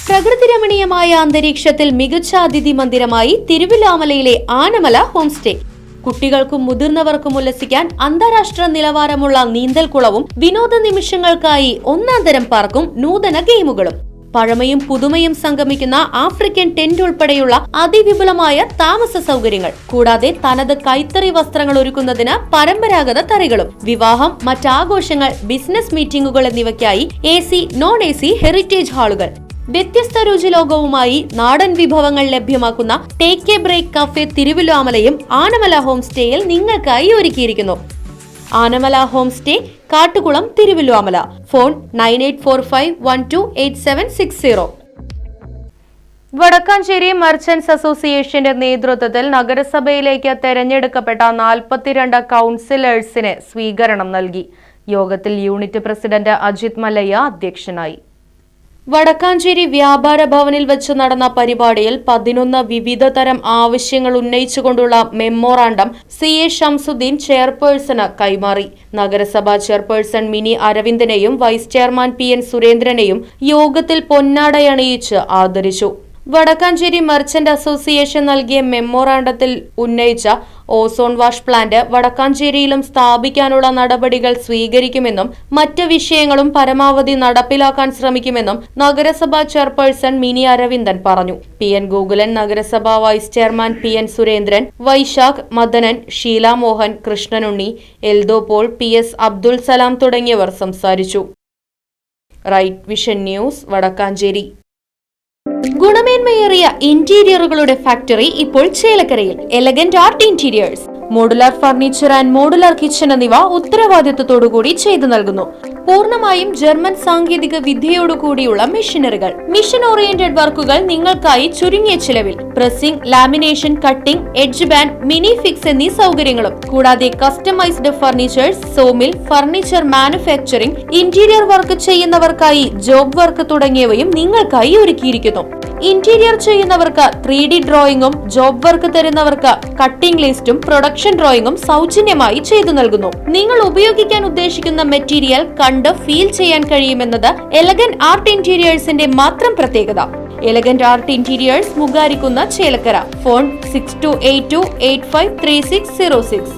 പ്രകൃതിരമണീയമായ അന്തരീക്ഷത്തിൽ മികച്ച അതിഥി മന്ദിരമായി തിരുവിലാമലയിലെ ആനമല ഹോം സ്റ്റേ. കുട്ടികൾക്കും മുതിർന്നവർക്കും ഉല്ലസിക്കാൻ അന്താരാഷ്ട്ര നിലവാരമുള്ള നീന്തൽക്കുളവും വിനോദ നിമിഷങ്ങൾക്കായി ഒന്നാന്തരം പാർക്കും നൂതന ഗെയിമുകളും. പഴമയും പുതുമയും സംഗമിക്കുന്ന ആഫ്രിക്കൻ ടെന്റ് ഉൾപ്പെടെയുള്ള അതിവിപുലമായ താമസ സൗകര്യങ്ങൾ, കൂടാതെ തനത് കൈത്തറി വസ്ത്രങ്ങൾ ഒരുക്കുന്നതിന് പരമ്പരാഗത തറികളും. വിവാഹം, മറ്റാഘോഷങ്ങൾ, ബിസിനസ് മീറ്റിംഗുകൾ എന്നിവയ്ക്കായി AC, non-AC ഹെറിറ്റേജ് ഹാളുകൾ. വ്യത്യസ്ത രുചിലോകവുമായി നാടൻ വിഭവങ്ങൾ ലഭ്യമാക്കുന്ന ടേക്ക് എ ബ്രേക്ക് കഫേ തിരുവിലാമലയും ആനമല ഹോം സ്റ്റേയിൽ നിങ്ങൾക്കായി ഒരുക്കിയിരിക്കുന്നു. Anamala home stay, Kattukulam, Thiruvilwamala. Phone 9845128760. Wadakkanchery merchants അസോസിയേഷന്റെ നേതൃത്വത്തിൽ നഗരസഭയിലേക്ക് തെരഞ്ഞെടുക്കപ്പെട്ട 42 കൗൺസിലേഴ്സിന് സ്വീകരണം നൽകി. യോഗത്തിൽ യൂണിറ്റ് പ്രസിഡന്റ് അജിത് മല്ലയ്യ അധ്യക്ഷനായി. വടക്കാഞ്ചേരി വ്യാപാര ഭവനിൽ വെച്ച് നടന്ന പരിപാടിയിൽ 11 വിവിധ തരം ആവശ്യങ്ങൾ ഉന്നയിച്ചുകൊണ്ടുള്ള മെമ്മോറാണ്ടം CA ഷംസുദ്ദീൻ ചെയർപേഴ്സണ് കൈമാറി. നഗരസഭാ ചെയർപേഴ്സൺ മിനി അരവിന്ദനെയും വൈസ് ചെയർമാൻ PN സുരേന്ദ്രനെയും യോഗത്തിൽ പൊന്നാടയണിയിച്ച് ആദരിച്ചു. വടക്കാഞ്ചേരി മർച്ചന്റ് അസോസിയേഷൻ നൽകിയ മെമ്മോറാണ്ടത്തിൽ ഉന്നയിച്ച ഓസോൺ വാഷ് പ്ലാന്റ് വടക്കാഞ്ചേരിയിലും സ്ഥാപിക്കാനുള്ള നടപടികൾ സ്വീകരിക്കുമെന്നും മറ്റ് വിഷയങ്ങളും പരമാവധി നടപ്പിലാക്കാൻ ശ്രമിക്കുമെന്നും നഗരസഭാ ചെയർപേഴ്സൺ മിനി അരവിന്ദൻ പറഞ്ഞു. PN ഗോകുലൻ, നഗരസഭാ vice chairman PN Surendran, Vaishakh, Madanan, Sheela Mohan, Krishnanunni, Eldho Paul, PS Abdul Salam തുടങ്ങിയവർ സംസാരിച്ചു. Right vision news, Wadakkanchery. ഗുണമേന്മയേറിയ ഇന്റീരിയറുകളുടെ ഫാക്ടറി ഇപ്പോൾ ചേലക്കരയിൽ. Elegant art interiors, modular furniture and modular kitchen എന്നിവ ഉത്തരവാദിത്വത്തോടുകൂടി ചെയ്തു നൽകുന്നു. പൂർണ്ണമായും ജർമ്മൻ സാങ്കേതിക വിദ്യയോടുകൂടിയുള്ള മെഷീനറികൾ, മിഷൻ ഓറിയന്റഡ് വർക്കുകൾ നിങ്ങൾക്കായി ചുരുങ്ങിയ ചിലവിൽ. Pressing, lamination, cutting, edge band, mini fix എന്നീ സൗകര്യങ്ങളും. കൂടാതെ customised furnitures, sawmill, furniture manufacturing, interior work ചെയ്യുന്നവർക്കായി ജോബ് വർക്ക് തുടങ്ങിയവയും നിങ്ങൾക്കായി ഒരുക്കിയിരിക്കുന്നു. ഇന്റീരിയർ ചെയ്യുന്നവർക്ക് 3D ഡ്രോയിങ്ങും, ജോബ് വർക്ക് തരുന്നവർക്ക് കട്ടിംഗ് ലിസ്റ്റും പ്രൊഡക്ഷൻ ഡ്രോയിങ്ങും സൗജന്യമായി ചെയ്തു നൽകുന്നു. നിങ്ങൾ ഉപയോഗിക്കാൻ ഉദ്ദേശിക്കുന്ന മെറ്റീരിയൽ കണ്ട് ഫീൽ ചെയ്യാൻ കഴിയുമെന്നത് എലഗന്റ് ആർട്ട് ഇന്റീരിയേഴ്സിന്റെ മാത്രം പ്രത്യേകത. Elegant art interiors, Mugarikkunna, Chelakkara. Phone 6282853606.